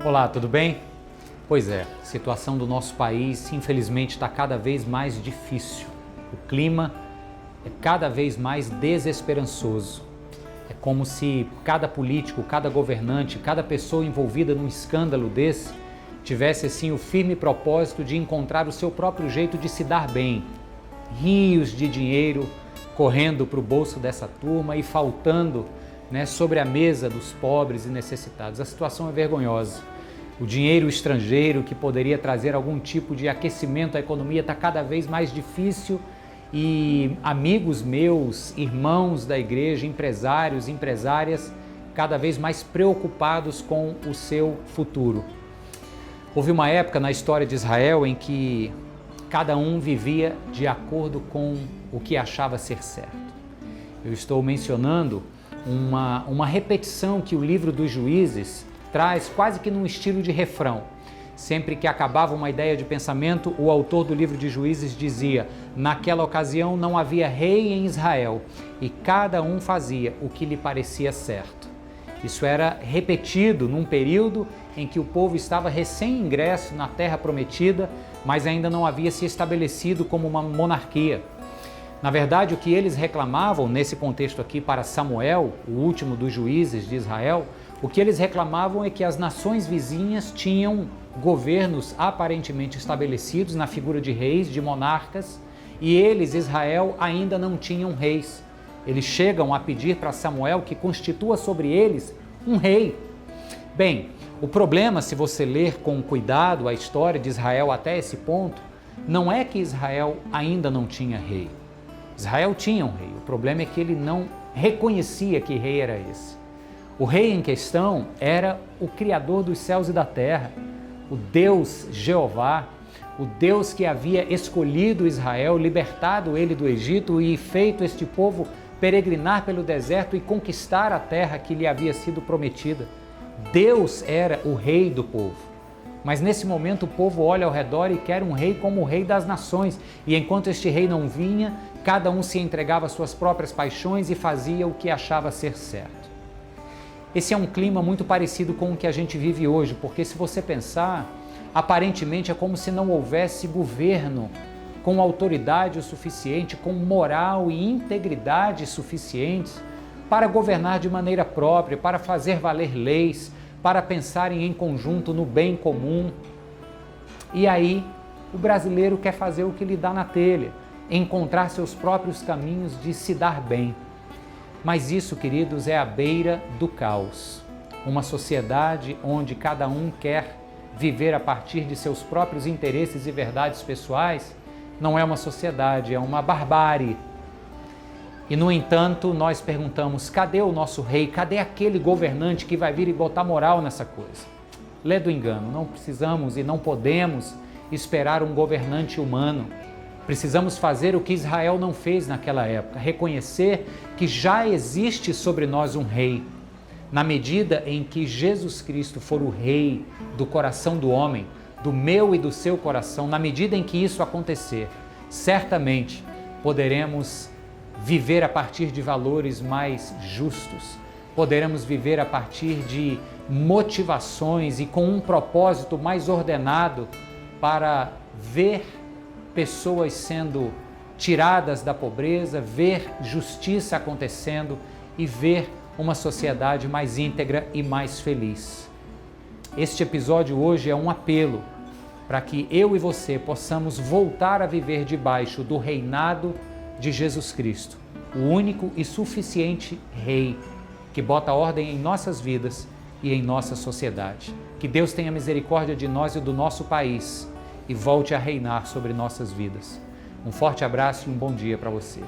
Olá, tudo bem? Pois é, a situação do nosso país infelizmente está cada vez mais difícil. O clima é cada vez mais desesperançoso. É como se cada político, cada governante, cada pessoa envolvida num escândalo desse tivesse assim o firme propósito de encontrar o seu próprio jeito de se dar bem. Rios de dinheiro correndo para o bolso dessa turma e faltando sobre a mesa dos pobres e necessitados. A situação é vergonhosa. O dinheiro estrangeiro que poderia trazer algum tipo de aquecimento à economia está cada vez mais difícil e amigos meus, irmãos da igreja, empresários, empresárias, cada vez mais preocupados com o seu futuro. Houve uma época na história de Israel em que cada um vivia de acordo com o que achava ser certo. Eu estou mencionando uma repetição que o livro dos Juízes traz quase que num estilo de refrão. Sempre que acabava uma ideia de pensamento, o autor do livro de Juízes dizia: naquela ocasião não havia rei em Israel e cada um fazia o que lhe parecia certo. Isso era repetido num período em que o povo estava recém-ingresso na terra prometida, mas ainda não havia se estabelecido como uma monarquia. Na verdade, o que eles reclamavam nesse contexto aqui para Samuel, o último dos juízes de Israel, o que eles reclamavam é que as nações vizinhas tinham governos aparentemente estabelecidos na figura de reis, de monarcas, e eles, Israel, ainda não tinham reis. Eles chegam a pedir para Samuel que constitua sobre eles um rei. Bem, o problema, se você ler com cuidado a história de Israel até esse ponto, não é que Israel ainda não tinha rei. Israel tinha um rei, o problema é que ele não reconhecia que rei era esse. O rei em questão era o Criador dos céus e da terra, o Deus Jeová, o Deus que havia escolhido Israel, libertado ele do Egito e feito este povo peregrinar pelo deserto e conquistar a terra que lhe havia sido prometida. Deus era o rei do povo. Mas nesse momento o povo olha ao redor e quer um rei como o rei das nações. E enquanto este rei não vinha, cada um se entregava às suas próprias paixões e fazia o que achava ser certo. Esse é um clima muito parecido com o que a gente vive hoje, porque se você pensar, aparentemente é como se não houvesse governo com autoridade o suficiente, com moral e integridade suficientes para governar de maneira própria, para fazer valer leis, para pensarem em conjunto no bem comum. E aí, o brasileiro quer fazer o que lhe dá na telha, encontrar seus próprios caminhos de se dar bem. Mas isso, queridos, é à beira do caos. Uma sociedade onde cada um quer viver a partir de seus próprios interesses e verdades pessoais não é uma sociedade, é uma barbárie. E, no entanto, nós perguntamos: cadê o nosso rei? Cadê aquele governante que vai vir e botar moral nessa coisa? Lê do engano, não precisamos e não podemos esperar um governante humano. Precisamos fazer o que Israel não fez naquela época, reconhecer que já existe sobre nós um rei. Na medida em que Jesus Cristo for o rei do coração do homem, do meu e do seu coração, na medida em que isso acontecer, certamente poderemos viver a partir de valores mais justos, poderemos viver a partir de motivações e com um propósito mais ordenado para ver pessoas sendo tiradas da pobreza, ver justiça acontecendo e ver uma sociedade mais íntegra e mais feliz. Este episódio hoje é um apelo para que eu e você possamos voltar a viver debaixo do reinado de Jesus Cristo, o único e suficiente Rei que bota ordem em nossas vidas e em nossa sociedade. Que Deus tenha misericórdia de nós e do nosso país e volte a reinar sobre nossas vidas. Um forte abraço e um bom dia para você.